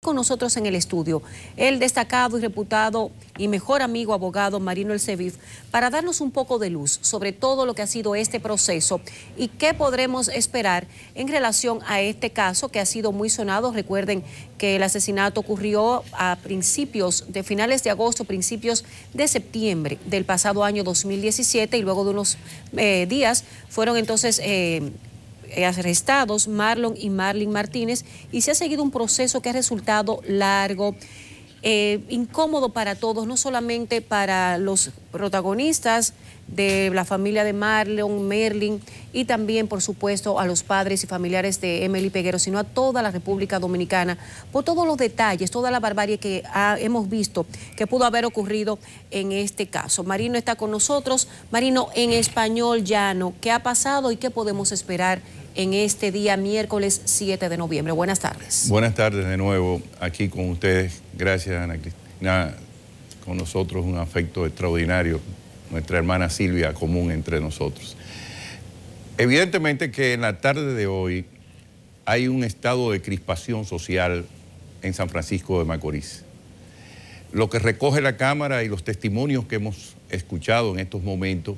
Con nosotros en el estudio, el destacado y reputado y mejor amigo abogado Marino Elseviv, para darnos un poco de luz sobre todo lo que ha sido este proceso y qué podremos esperar en relación a este caso que ha sido muy sonado. Recuerden que el asesinato ocurrió a finales de agosto, principios de septiembre del pasado año 2017 y luego de unos días fueron entonces arrestados Marlon y Marlene Martínez, y se ha seguido un proceso que ha resultado largo, incómodo para todos, no solamente para los protagonistas de la familia de Marlon, Merlin, y también, por supuesto, a los padres y familiares de Emely Peguero, sino a toda la República Dominicana, por todos los detalles, toda la barbarie que hemos visto que pudo haber ocurrido en este caso. Marino está con nosotros. Marino, en español llano, ¿qué ha pasado y qué podemos esperar en este día miércoles 7 de noviembre? Buenas tardes. Buenas tardes de nuevo aquí con ustedes. Gracias, Ana Cristina. Con nosotros un afecto extraordinario. Nuestra hermana Silvia, común entre nosotros. Evidentemente que en la tarde de hoy hay un estado de crispación social en San Francisco de Macorís. Lo que recoge la Cámara y los testimonios que hemos escuchado en estos momentos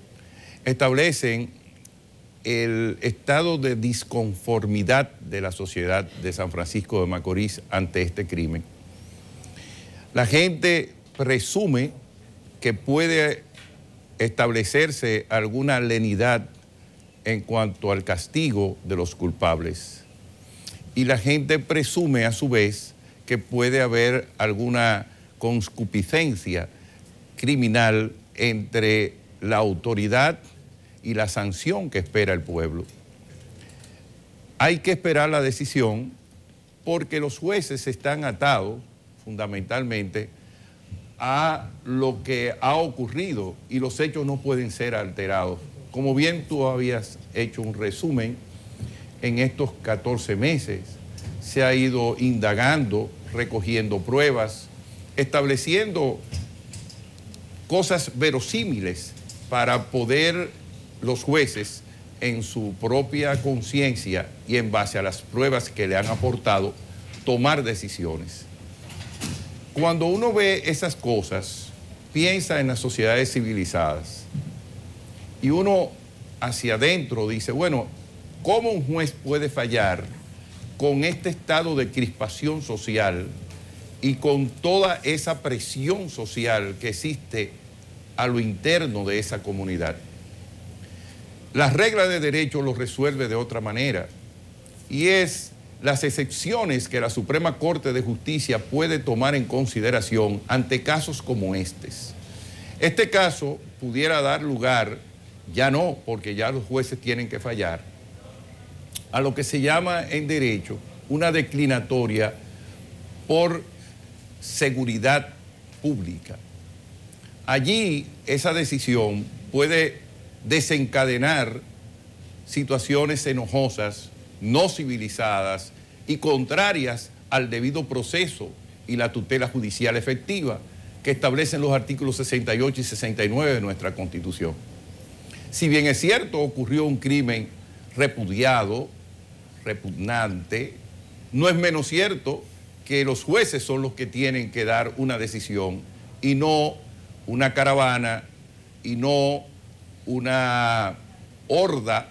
establecen el estado de disconformidad de la sociedad de San Francisco de Macorís ante este crimen. La gente presume que puede establecerse alguna lenidad en cuanto al castigo de los culpables. Y la gente presume a su vez que puede haber alguna concupiscencia criminal entre la autoridad y la sanción que espera el pueblo. Hay que esperar la decisión porque los jueces están atados fundamentalmente a lo que ha ocurrido y los hechos no pueden ser alterados. Como bien tú habías hecho un resumen, en estos 14 meses se ha ido indagando, recogiendo pruebas, estableciendo cosas verosímiles para poder los jueces, en su propia conciencia y en base a las pruebas que le han aportado, tomar decisiones. Cuando uno ve esas cosas, piensa en las sociedades civilizadas y uno hacia adentro dice, bueno, ¿cómo un juez puede fallar con este estado de crispación social y con toda esa presión social que existe a lo interno de esa comunidad? La regla de derecho lo resuelve de otra manera y es las excepciones que la Suprema Corte de Justicia puede tomar en consideración ante casos como estos. Este caso pudiera dar lugar, ya no, porque ya los jueces tienen que fallar, a lo que se llama en derecho una declinatoria por seguridad pública. Allí esa decisión puede desencadenar situaciones enojosas, no civilizadas y contrarias al debido proceso y la tutela judicial efectiva que establecen los artículos 68 y 69 de nuestra Constitución. Si bien es cierto, ocurrió un crimen repudiado, repugnante, no es menos cierto que los jueces son los que tienen que dar una decisión y no una caravana y no una horda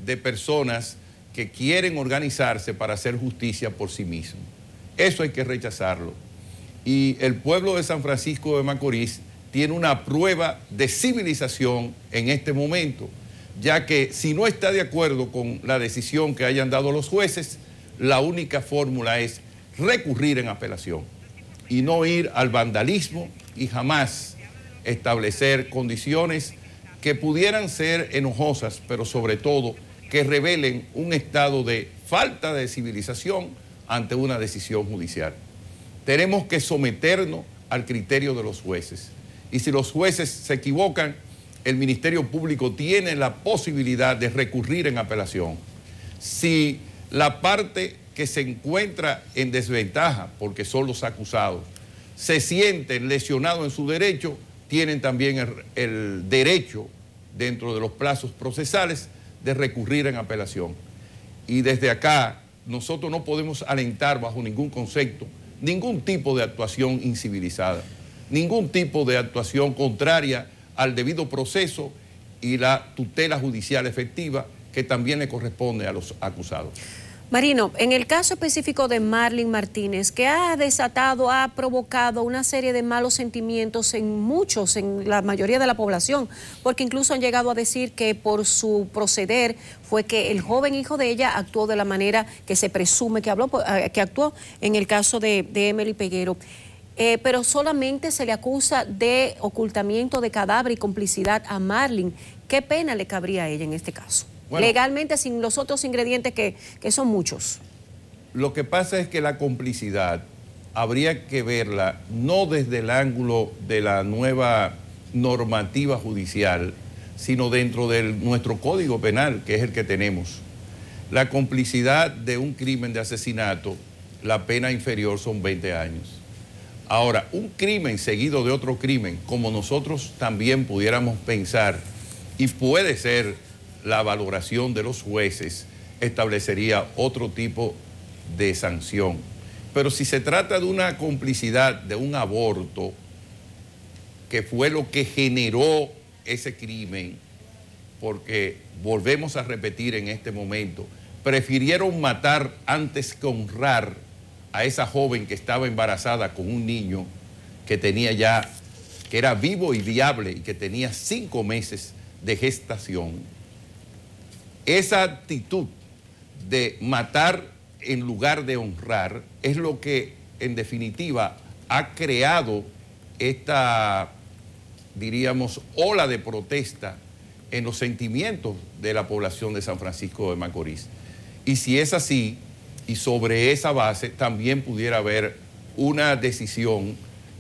de personas que quieren organizarse para hacer justicia por sí mismos. Eso hay que rechazarlo. Y el pueblo de San Francisco de Macorís tiene una prueba de civilización en este momento, ya que si no está de acuerdo con la decisión que hayan dado los jueces, la única fórmula es recurrir en apelación y no ir al vandalismo y jamás establecer condiciones que pudieran ser enojosas, pero sobre todo que revelen un estado de falta de civilización ante una decisión judicial. Tenemos que someternos al criterio de los jueces. Y si los jueces se equivocan, el Ministerio Público tiene la posibilidad de recurrir en apelación. Si la parte que se encuentra en desventaja, porque son los acusados, se sienten lesionados en su derecho, tienen también el derecho, dentro de los plazos procesales, de recurrir en apelación. Y desde acá nosotros no podemos alentar bajo ningún concepto ningún tipo de actuación incivilizada, ningún tipo de actuación contraria al debido proceso y la tutela judicial efectiva que también le corresponde a los acusados. Marino, en el caso específico de Marlyn Martínez, que ha provocado una serie de malos sentimientos en la mayoría de la población, porque incluso han llegado a decir que por su proceder fue que el joven hijo de ella actuó de la manera que se presume que actuó en el caso de Emely Peguero. Pero solamente se le acusa de ocultamiento de cadáver y complicidad a Marlyn. ¿Qué pena le cabría a ella en este caso? Bueno, legalmente, sin los otros ingredientes que son muchos. Lo que pasa es que la complicidad habría que verla no desde el ángulo de la nueva normativa judicial, sino dentro de nuestro Código Penal, que es el que tenemos. La complicidad de un crimen de asesinato, la pena inferior son 20 años. Ahora, un crimen seguido de otro crimen, como nosotros también pudiéramos pensar, y puede ser la valoración de los jueces, establecería otro tipo de sanción. Pero si se trata de una complicidad de un aborto, que fue lo que generó ese crimen, porque volvemos a repetir en este momento, prefirieron matar antes que honrar a esa joven que estaba embarazada con un niño que era vivo y viable y que tenía 5 meses de gestación. Esa actitud de matar en lugar de honrar es lo que, en definitiva, ha creado esta, diríamos, ola de protesta en los sentimientos de la población de San Francisco de Macorís. Y si es así, y sobre esa base, también pudiera haber una decisión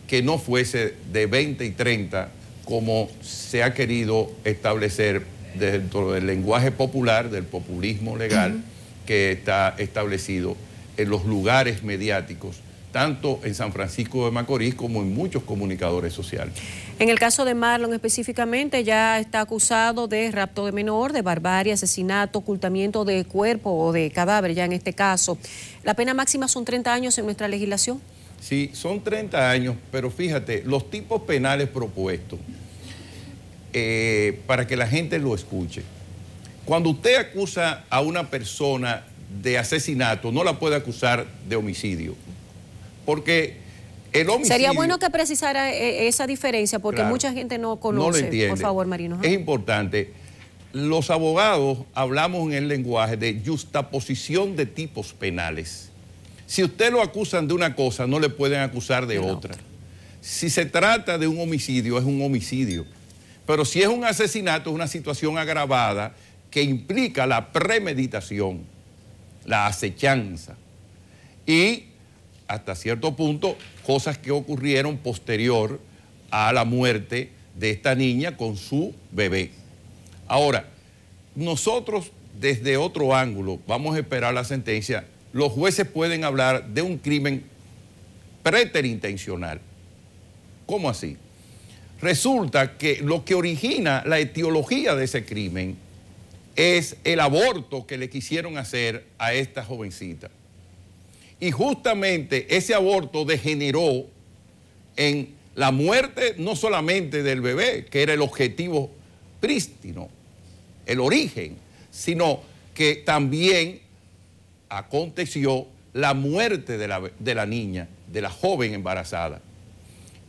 que no fuese de 20 y 30, como se ha querido establecer dentro del lenguaje popular, del populismo legal, que está establecido en los lugares mediáticos, tanto en San Francisco de Macorís como en muchos comunicadores sociales. En el caso de Marlon específicamente, ya está acusado de rapto de menor, de barbarie, asesinato, ocultamiento de cuerpo o de cadáver, ya en este caso. ¿La pena máxima son 30 años en nuestra legislación? Sí, son 30 años, pero fíjate, los tipos penales propuestos, para que la gente lo escuche. Cuando usted acusa a una persona de asesinato, no la puede acusar de homicidio, porque el homicidio... Sería bueno que precisara esa diferencia, porque claro, mucha gente no conoce. No lo entiende. Por favor, Marino. Es importante. Los abogados hablamos en el lenguaje de justaposición de tipos penales. Si usted lo acusan de una cosa, no le pueden acusar de otra. Si se trata de un homicidio, es un homicidio. Pero si es un asesinato, es una situación agravada que implica la premeditación, la acechanza y, hasta cierto punto, cosas que ocurrieron posterior a la muerte de esta niña con su bebé. Ahora, nosotros desde otro ángulo vamos a esperar la sentencia. Los jueces pueden hablar de un crimen preterintencional. ¿Cómo así? Resulta que lo que origina la etiología de ese crimen es el aborto que le quisieron hacer a esta jovencita. Y justamente ese aborto degeneró en la muerte no solamente del bebé, que era el objetivo prístino, el origen, sino que también aconteció la muerte de la niña, de la joven embarazada.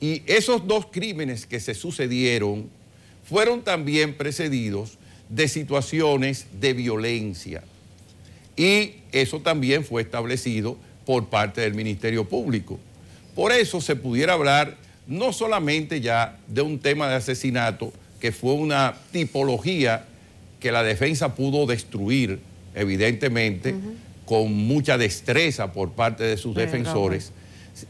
Y esos dos crímenes que se sucedieron fueron también precedidos de situaciones de violencia. Y eso también fue establecido por parte del Ministerio Público. Por eso se pudiera hablar no solamente ya de un tema de asesinato, que fue una tipología que la defensa pudo destruir, evidentemente, con mucha destreza por parte de sus defensores,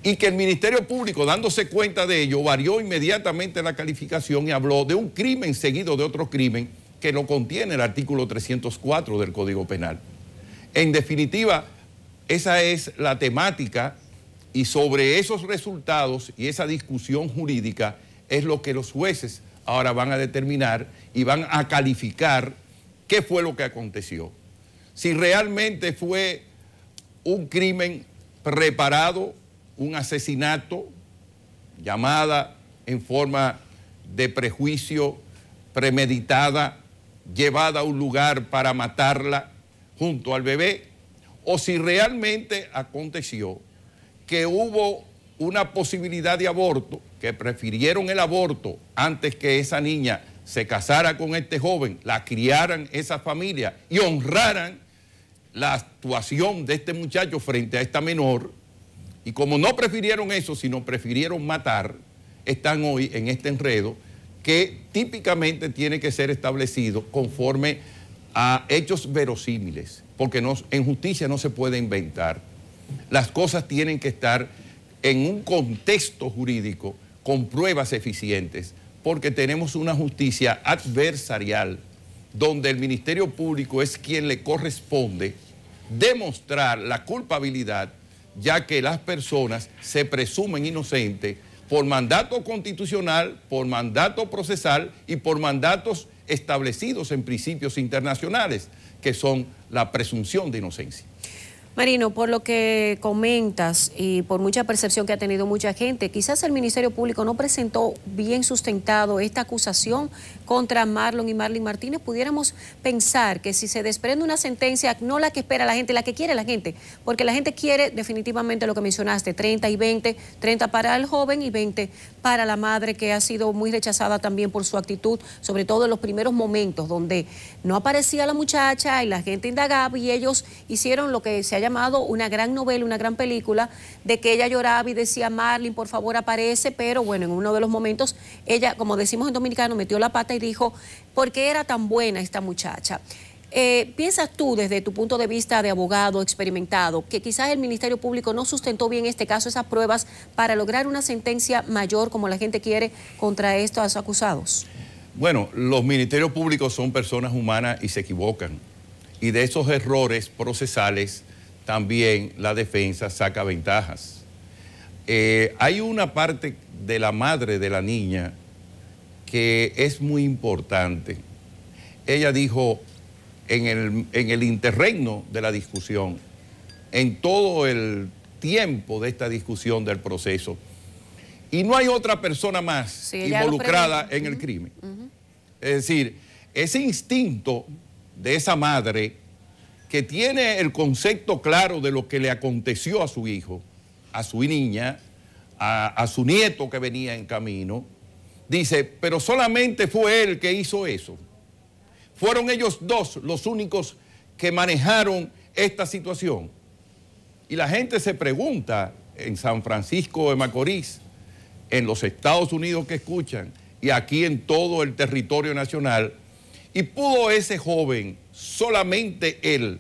y que el Ministerio Público, dándose cuenta de ello, varió inmediatamente la calificación y habló de un crimen seguido de otro crimen que lo contiene el artículo 304 del Código Penal. En definitiva, esa es la temática, y sobre esos resultados y esa discusión jurídica es lo que los jueces ahora van a determinar y van a calificar qué fue lo que aconteció. Si realmente fue un crimen preparado un asesinato, llamada en forma de prejuicio, premeditada, llevada a un lugar para matarla junto al bebé, o si realmente aconteció que hubo una posibilidad de aborto, que prefirieron el aborto antes que esa niña se casara con este joven, la criaran esa familia y honraran la actuación de este muchacho frente a esta menor, y como no prefirieron eso, sino prefirieron matar, están hoy en este enredo que típicamente tiene que ser establecido conforme a hechos verosímiles, porque en justicia no se puede inventar. Las cosas tienen que estar en un contexto jurídico con pruebas eficientes, porque tenemos una justicia adversarial donde el Ministerio Público es quien le corresponde demostrar la culpabilidad, ya que las personas se presumen inocentes por mandato constitucional, por mandato procesal y por mandatos establecidos en principios internacionales, que son la presunción de inocencia. Marino, por lo que comentas y por mucha percepción que ha tenido mucha gente, quizás el Ministerio Público no presentó bien sustentado esta acusación contra Marlon y Marlene Martínez. Pudiéramos pensar que si se desprende una sentencia, no la que espera la gente, la que quiere la gente, porque la gente quiere definitivamente lo que mencionaste, 30 y 20, 30 para el joven y 20 para la madre, que ha sido muy rechazada también por su actitud, sobre todo en los primeros momentos donde no aparecía la muchacha y la gente indagaba, y ellos hicieron lo que se ha llamado una gran novela, una gran película, de que ella lloraba y decía: Marlene, por favor aparece, pero bueno, en uno de los momentos ella, como decimos en dominicano, metió la pata y dijo: ¿por qué era tan buena esta muchacha? ¿Piensas tú, desde tu punto de vista de abogado experimentado, que quizás el Ministerio Público no sustentó bien este caso, esas pruebas, para lograr una sentencia mayor, como la gente quiere, contra estos acusados? Bueno, los ministerios públicos son personas humanas y se equivocan, y de esos errores procesales también la defensa saca ventajas. Hay una parte de la madre de la niña que es muy importante. Ella dijo en el interregno de la discusión, en todo el tiempo de esta discusión del proceso, y no hay otra persona más involucrada en el crimen. Es decir, ese instinto de esa madre que tiene el concepto claro de lo que le aconteció a su hijo, a su niña, a su nieto que venía en camino, dice: pero solamente fue él que hizo eso. Fueron ellos dos los únicos que manejaron esta situación. Y la gente se pregunta en San Francisco de Macorís, en los Estados Unidos que escuchan, y aquí en todo el territorio nacional, ¿y pudo ese joven, solamente él,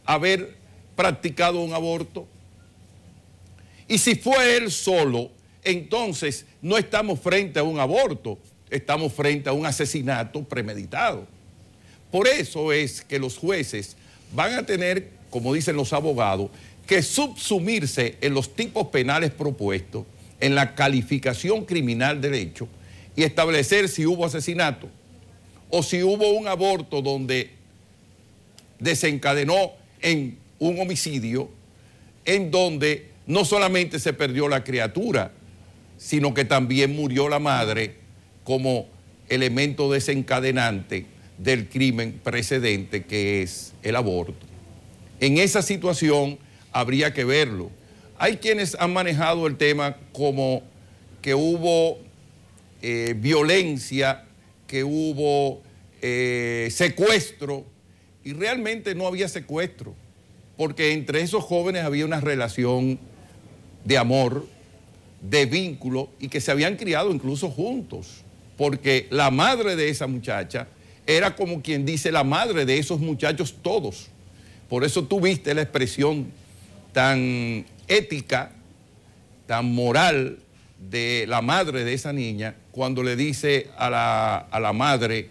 haber practicado un aborto? Y si fue él solo, entonces no estamos frente a un aborto, estamos frente a un asesinato premeditado. Por eso es que los jueces van a tener, como dicen los abogados, que subsumirse en los tipos penales propuestos, en la calificación criminal del hecho, y establecer si hubo asesinato o si hubo un aborto donde desencadenó en un homicidio, en donde no solamente se perdió la criatura, sino que también murió la madre como elemento desencadenante del crimen precedente, que es el aborto. En esa situación habría que verlo. Hay quienes han manejado el tema como que hubo violencia, que hubo secuestro, y realmente no había secuestro, porque entre esos jóvenes había una relación de amor, de vínculo, y que se habían criado incluso juntos, porque la madre de esa muchacha era, como quien dice, la madre de esos muchachos todos. Por eso tú viste la expresión tan ética, tan moral de la madre de esa niña, cuando le dice a la madre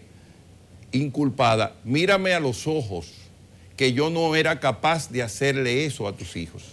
inculpada: mírame a los ojos, que yo no era capaz de hacerle eso a tus hijos.